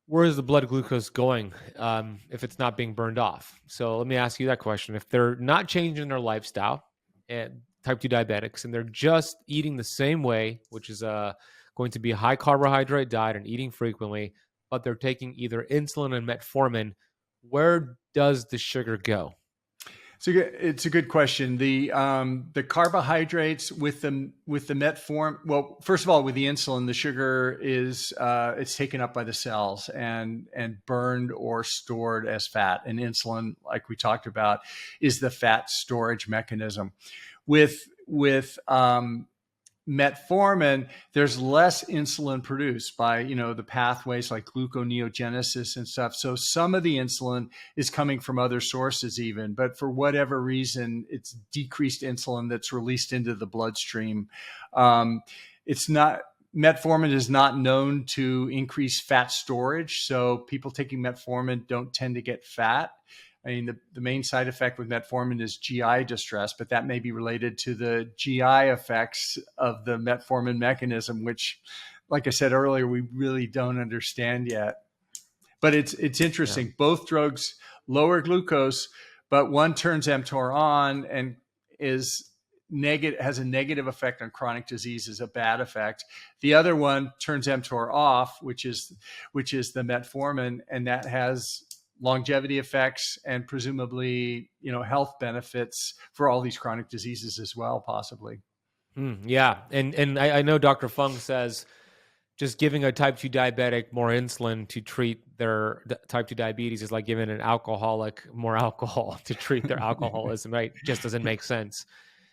B: where is the blood glucose going if it's not being burned off? So let me ask you that question. If they're not changing their lifestyle, and type 2 diabetics, and they're just eating the same way, which is going to be a high carbohydrate diet and eating frequently, but they're taking either insulin and metformin, where does the sugar go?
A: It's a good question. The carbohydrates with the metformin. Well, first of all, with the insulin, the sugar is it's taken up by the cells and burned or stored as fat. And insulin, like we talked about, is the fat storage mechanism. With metformin, there's less insulin produced by, the pathways like gluconeogenesis and stuff. So some of the insulin is coming from other sources even, but for whatever reason, it's decreased insulin that's released into the bloodstream. Metformin is not known to increase fat storage. So people taking metformin don't tend to get fat. I mean, the main side effect with metformin is GI distress, but that may be related to the GI effects of the metformin mechanism, which, like I said earlier, we really don't understand yet. But it's interesting. Yeah. Both drugs lower glucose, but one turns mTOR on and has a negative effect on chronic diseases, a bad effect. The other one turns mTOR off, which is the metformin, and that has longevity effects and presumably, health benefits for all these chronic diseases as well, possibly.
B: Yeah. And I know Dr. Fung says just giving a type 2 diabetic more insulin to treat their type 2 diabetes is like giving an alcoholic more alcohol to treat their alcoholism, right? Just doesn't make sense.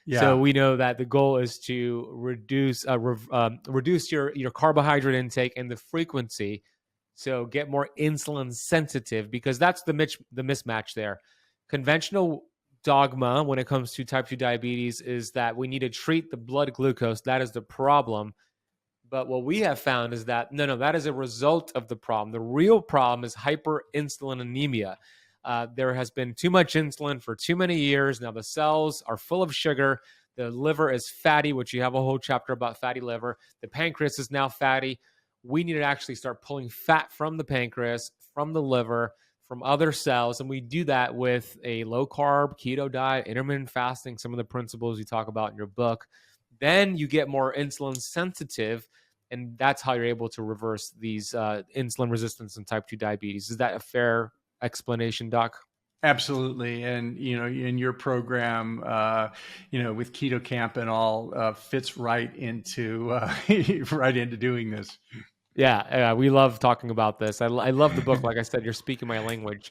B: Yeah. So we know that the goal is to reduce your carbohydrate intake and the frequency. So get more insulin sensitive, because that's the mismatch there. Conventional dogma when it comes to type 2 diabetes is that we need to treat the blood glucose. That is the problem. But what we have found is that, no, that is a result of the problem. The real problem is hyperinsulinemia. There has been too much insulin for too many years. Now the cells are full of sugar. The liver is fatty, which you have a whole chapter about fatty liver. The pancreas is now fatty. We need to actually start pulling fat from the pancreas, from the liver, from other cells. And we do that with a low-carb, keto diet, intermittent fasting, some of the principles you talk about in your book. Then you get more insulin sensitive, and that's how you're able to reverse these insulin resistance and type 2 diabetes. Is that a fair explanation, Doc?
A: Absolutely. And, in your program, with Keto Camp and all, fits right into doing this.
B: Yeah, we love talking about this. I love the book. Like I said, you're speaking my language.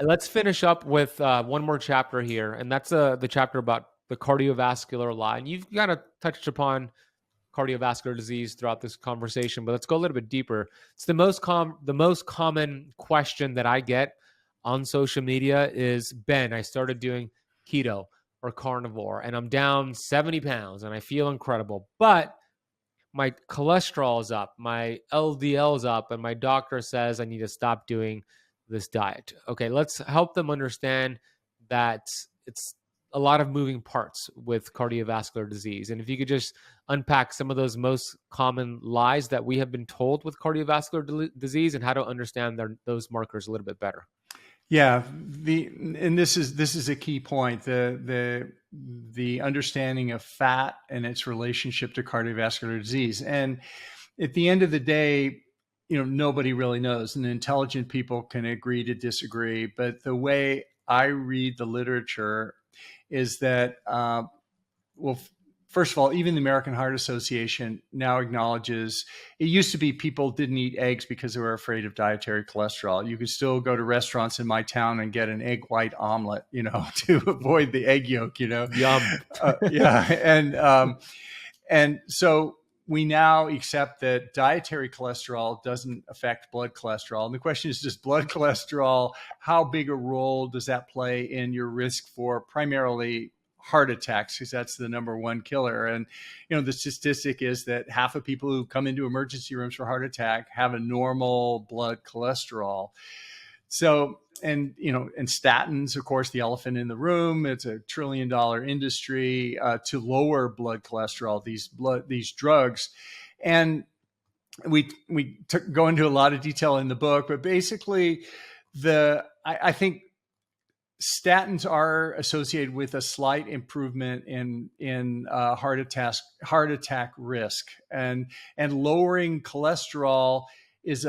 B: Let's finish up with one more chapter here, and that's the chapter about the cardiovascular lie. And you've kind of touched upon cardiovascular disease throughout this conversation, but let's go a little bit deeper. It's the most common question that I get on social media is, Ben, I started doing keto or carnivore, and I'm down 70 pounds, and I feel incredible, but my cholesterol is up, my LDL is up, and my doctor says I need to stop doing this diet. Okay, let's help them understand that it's a lot of moving parts with cardiovascular disease. And if you could just unpack some of those most common lies that we have been told with cardiovascular disease and how to understand those markers a little bit better.
A: Yeah, this is a key point. The understanding of fat and its relationship to cardiovascular disease. And at the end of the day, nobody really knows, and intelligent people can agree to disagree. But the way I read the literature is that, first of all, even the American Heart Association now acknowledges it used to be people didn't eat eggs because they were afraid of dietary cholesterol. You could still go to restaurants in my town and get an egg white omelet, to avoid the egg yolk, Yum. Yeah. And so we now accept that dietary cholesterol doesn't affect blood cholesterol. And the question is, does blood cholesterol, how big a role does that play in your risk for primarily heart attacks, because that's the number one killer? And, the statistic is that half of people who come into emergency rooms for heart attack have a normal blood cholesterol. So, and statins, of course, the elephant in the room, it's $1 trillion industry to lower blood cholesterol, these drugs. And we go into a lot of detail in the book, but basically I think statins are associated with a slight improvement in heart attack risk, and lowering cholesterol is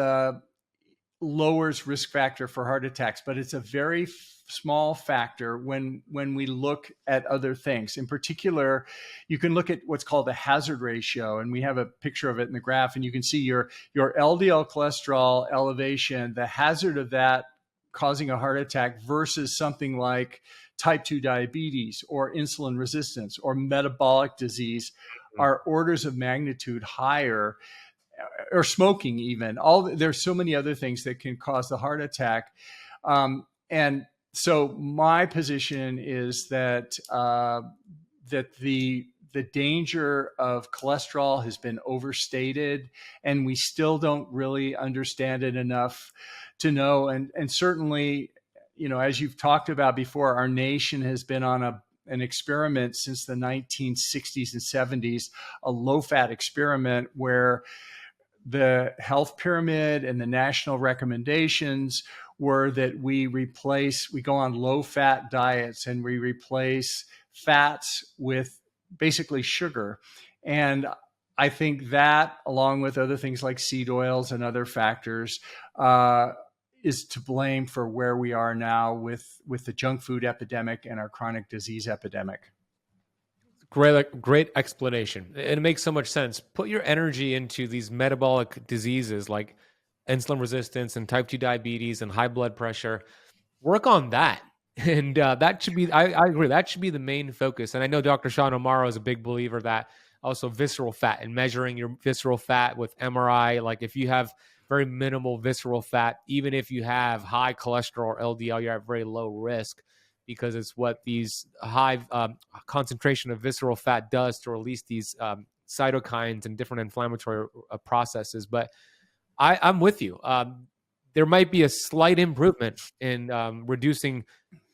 A: lowers risk factor for heart attacks, but it's a very small factor when we look at other things. In particular, you can look at what's called the hazard ratio, and we have a picture of it in the graph, and you can see your LDL cholesterol elevation, the hazard of that causing a heart attack versus something like type 2 diabetes or insulin resistance or metabolic disease are orders of magnitude higher, or smoking even. There's so many other things that can cause the heart attack. And so my position is that the danger of cholesterol has been overstated, and we still don't really understand it enough to know. And certainly, as you've talked about before, our nation has been on an experiment since the 1960s and 70s, a low-fat experiment where the health pyramid and the national recommendations were that we go on low-fat diets and we replace fats with basically sugar. And I think that, along with other things like seed oils and other factors, is to blame for where we are now with the junk food epidemic and our chronic disease epidemic.
B: Great explanation. It makes so much sense. Put your energy into these metabolic diseases like insulin resistance and type 2 diabetes and high blood pressure. Work on that. And that should be, I agree, that should be the main focus. And I know Dr. Sean O'Mara is a big believer that also visceral fat and measuring your visceral fat with MRI. Like if you have very minimal visceral fat, even if you have high cholesterol or LDL, you're at very low risk, because it's what these high concentration of visceral fat does to release these cytokines and different inflammatory processes. But I'm with you. There might be a slight improvement in reducing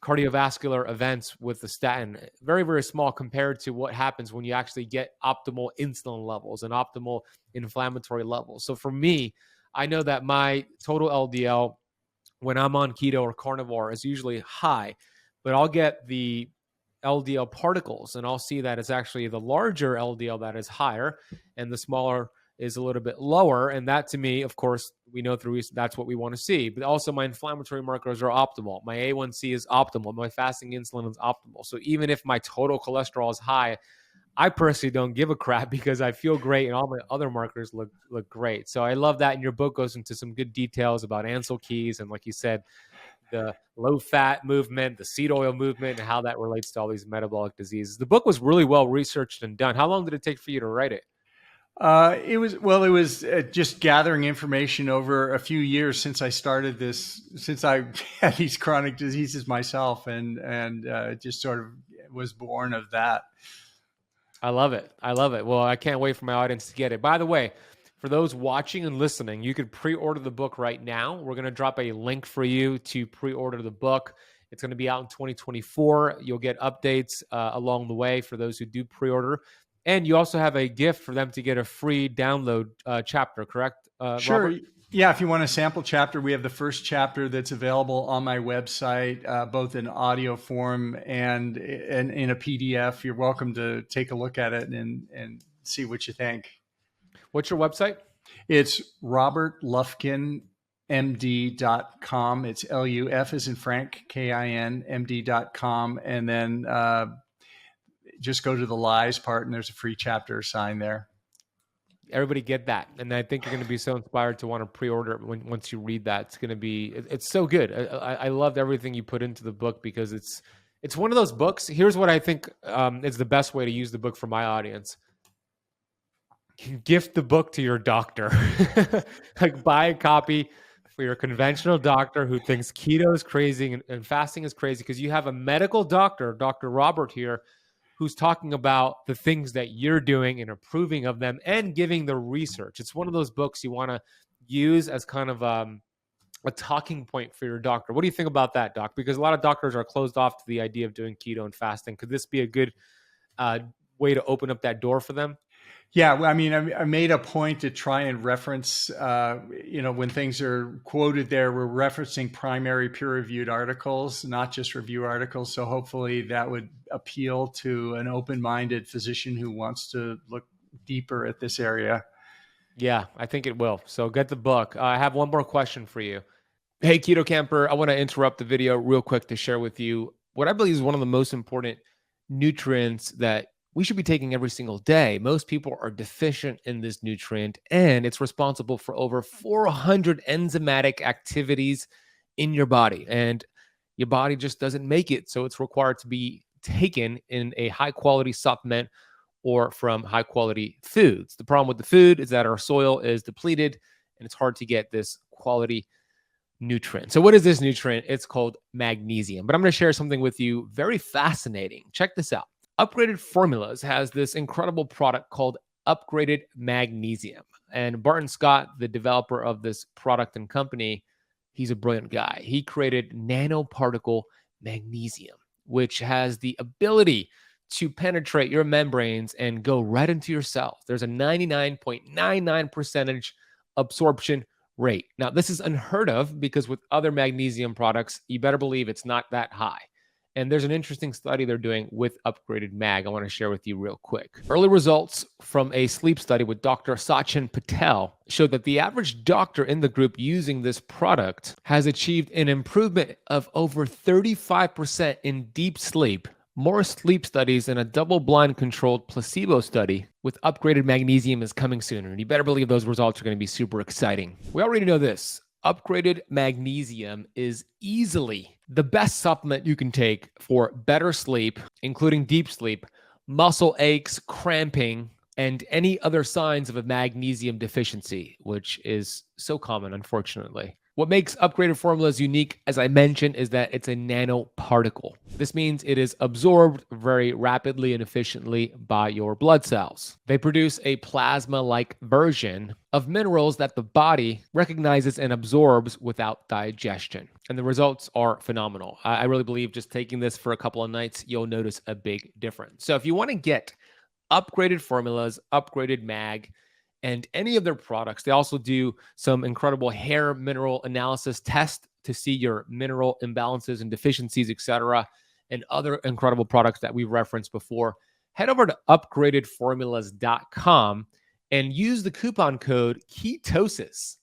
B: cardiovascular events with the statin, very, very small compared to what happens when you actually get optimal insulin levels and optimal inflammatory levels. So for me, I know that my total LDL when I'm on keto or carnivore is usually high, but I'll get the LDL particles and I'll see that it's actually the larger LDL that is higher and the smaller is a little bit lower. And that, to me, of course, we know through research, that's what we want to see. But also my inflammatory markers are optimal. My A1C is optimal. My fasting insulin is optimal. So even if my total cholesterol is high, I personally don't give a crap because I feel great and all my other markers look great. So I love that. And your book goes into some good details about Ancel keys and, like you said, the low-fat movement, the seed oil movement, and how that relates to all these metabolic diseases. The book was really well researched and done. How long did it take for you to write it?
A: It was just gathering information over a few years since I started this, since I had these chronic diseases myself, and it just sort of was born of that.
B: I love it. I love it. Well, I can't wait for my audience to get it. By the way, for those watching and listening, you could pre-order the book right now. We're going to drop a link for you to pre-order the book. It's going to be out in 2024. You'll get updates along the way for those who do pre-order. And you also have a gift for them to get a free download chapter, correct,
A: Sure.
B: Robert?
A: Yeah, if you want a sample chapter, we have the first chapter that's available on my website, both in audio form and in a PDF. You're welcome to take a look at it and see what you think.
B: What's your website?
A: It's robertlufkinmd.com. It's LUF as in Frank, KIN, MD.com. And then just go to the lies part and there's a free chapter sign there.
B: Everybody get that. And I think you're going to be so inspired to want to pre-order it once you read that. It's going to be, it's so good. I loved everything you put into the book because it's one of those books. Here's what I think is the best way to use the book for my audience. Gift the book to your doctor. Like buy a copy for your conventional doctor who thinks keto is crazy and fasting is crazy, because you have a medical doctor, Dr. Robert here, who's talking about the things that you're doing and approving of them and giving the research. It's one of those books you want to use as kind of a talking point for your doctor. What do you think about that, Doc? Because a lot of doctors are closed off to the idea of doing keto and fasting. Could this be a good way to open up that door for them?
A: Yeah, I mean, I made a point to try and reference, when things are quoted there, we're referencing primary peer-reviewed articles, not just review articles. So hopefully that would appeal to an open-minded physician who wants to look deeper at this area.
B: Yeah, I think it will. So get the book. I have one more question for you. Hey, Keto Camper, I want to interrupt the video real quick to share with you what I believe is one of the most important nutrients that we should be taking every single day. Most people are deficient in this nutrient, and it's responsible for over 400 enzymatic activities in your body. And your body just doesn't make it. So it's required to be taken in a high quality supplement or from high quality foods. The problem with the food is that our soil is depleted and it's hard to get this quality nutrient. So what is this nutrient? It's called magnesium. But I'm going to share something with you very fascinating. Check this out. Upgraded Formulas has this incredible product called Upgraded Magnesium. And Barton Scott, the developer of this product and company, he's a brilliant guy. He created nanoparticle magnesium, which has the ability to penetrate your membranes and go right into your cells. There's a 99.99% absorption rate. Now, this is unheard of because with other magnesium products, you better believe it's not that high. And there's an interesting study they're doing with Upgraded Mag I want to share with you real quick. Early results from a sleep study with Dr. Sachin Patel showed that the average doctor in the group using this product has achieved an improvement of over 35% in deep sleep. More sleep studies and a double-blind controlled placebo study with upgraded magnesium is coming soon, and you better believe those results are going to be super exciting. We already know this. Upgraded magnesium is easily the best supplement you can take for better sleep, including deep sleep, muscle aches, cramping, and any other signs of a magnesium deficiency, which is so common, unfortunately. What makes Upgraded Formulas unique, as I mentioned, is that it's a nanoparticle. This means it is absorbed very rapidly and efficiently by your blood cells. They produce a plasma-like version of minerals that the body recognizes and absorbs without digestion. And the results are phenomenal. I really believe just taking this for a couple of nights, you'll notice a big difference. So if you want to get Upgraded Formulas, Upgraded Mag, and any of their products, they also do some incredible hair mineral analysis tests to see your mineral imbalances and deficiencies, etc., and other incredible products that we've referenced before. Head over to upgradedformulas.com and use the coupon code KETOSIS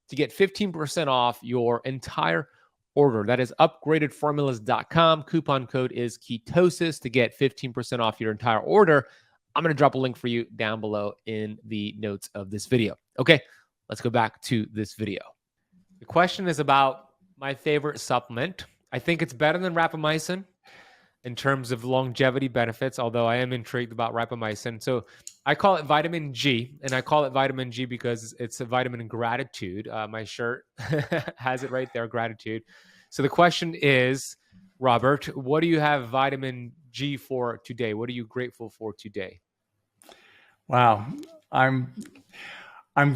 B: to get 15% off your entire order. That is upgradedformulas.com. Coupon code is KETOSIS to get 15% off your entire order. I'm going to drop a link for you down below in the notes of this video. Okay, let's go back to this video. The question is about my favorite supplement. I think it's better than rapamycin in terms of longevity benefits, although I am intrigued about rapamycin. So I call it vitamin G, and I call it vitamin G because it's a vitamin gratitude. My shirt has it right there, gratitude. So the question is, Robert, what do you have vitamin G for today? What are you grateful for today?
A: Wow. I'm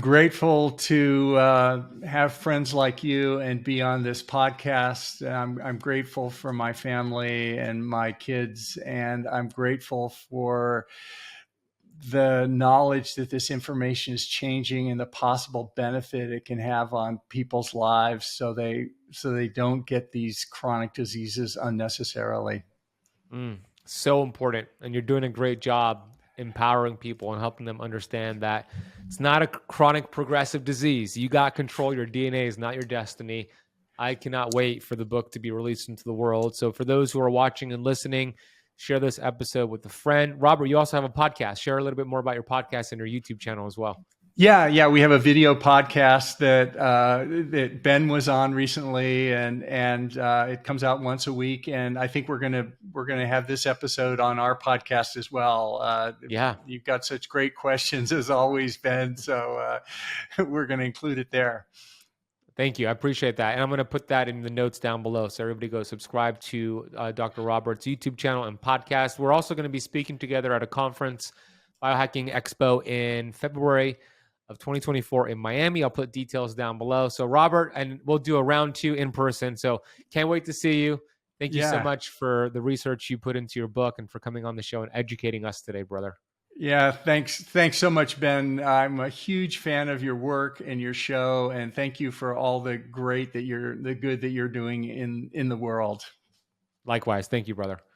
A: grateful to have friends like you and be on this podcast. I'm grateful for my family and my kids, and I'm grateful for the knowledge that this information is changing and the possible benefit it can have on people's lives, so they don't get these chronic diseases unnecessarily.
B: So important, and you're doing a great job empowering people and helping them understand that it's not a chronic progressive disease. You got control. Your DNA is not your destiny. I cannot wait for the book to be released into the world. So for those who are watching and listening, share this episode with a friend. Robert, you also have a podcast. Share a little bit more about your podcast and your YouTube channel as well.
A: Yeah, we have a video podcast that Ben was on recently, and it comes out once a week. And I think we're gonna have this episode on our podcast as well.
B: Yeah,
A: you've got such great questions as always, Ben. So we're gonna include it there.
B: Thank you. I appreciate that. And I'm going to put that in the notes down below. So everybody go subscribe to Dr. Robert's YouTube channel and podcast. We're also going to be speaking together at a conference, Biohacking Expo, in February of 2024 in Miami. I'll put details down below. So Robert, and we'll do a round 2 in person. So can't wait to see you. Thank you so much for the research you put into your book and for coming on the show and educating us today, brother.
A: Yeah, thanks so much, Ben. I'm a huge fan of your work and your show, and thank you for all the good that you're doing in the world.
B: Likewise. Thank you, brother.